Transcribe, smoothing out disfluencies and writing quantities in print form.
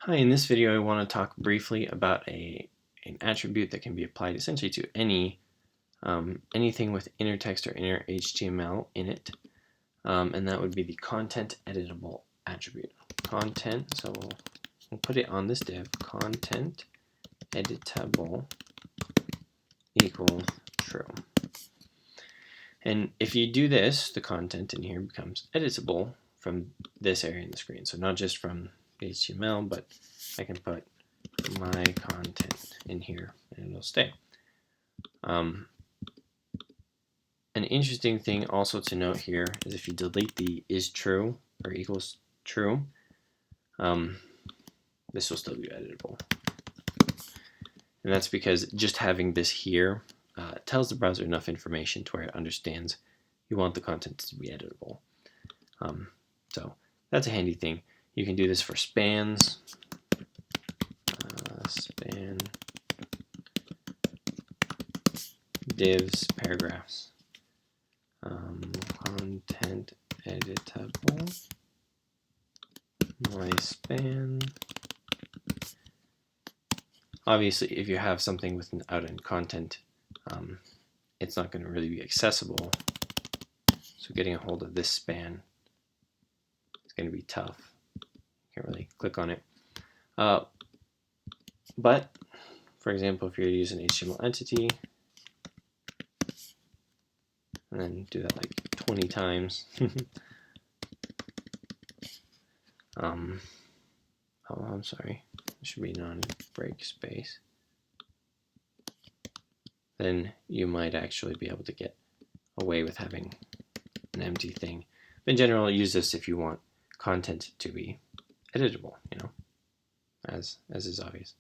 Hi, in this video I want to talk briefly about an attribute that can be applied essentially to anything with inner text or inner HTML in it, and that would be the content editable attribute. Content, so we'll put it on this div, content editable equals true. And if you do this, the content in here becomes editable from this area in the screen. So not just from HTML, but I can put my content in here and it'll stay. An interesting thing also to note here is if you delete the is true or equals true, this will still be editable. And that's because just having this here tells the browser enough information to where it understands you want the content to be editable. So that's a handy thing. You can do this for spans, span, divs, paragraphs, content editable, my span. Obviously, if you have something with an out-end content, it's not going to really be accessible. So getting a hold of this span is going to be tough. Can't really click on it. But, for example, if you're using HTML entity, and then do that like 20 times. Oh, I'm sorry. It should be non-break space. Then you might actually be able to get away with having an empty thing. But in general, use this if you want content to be editable, as is obvious.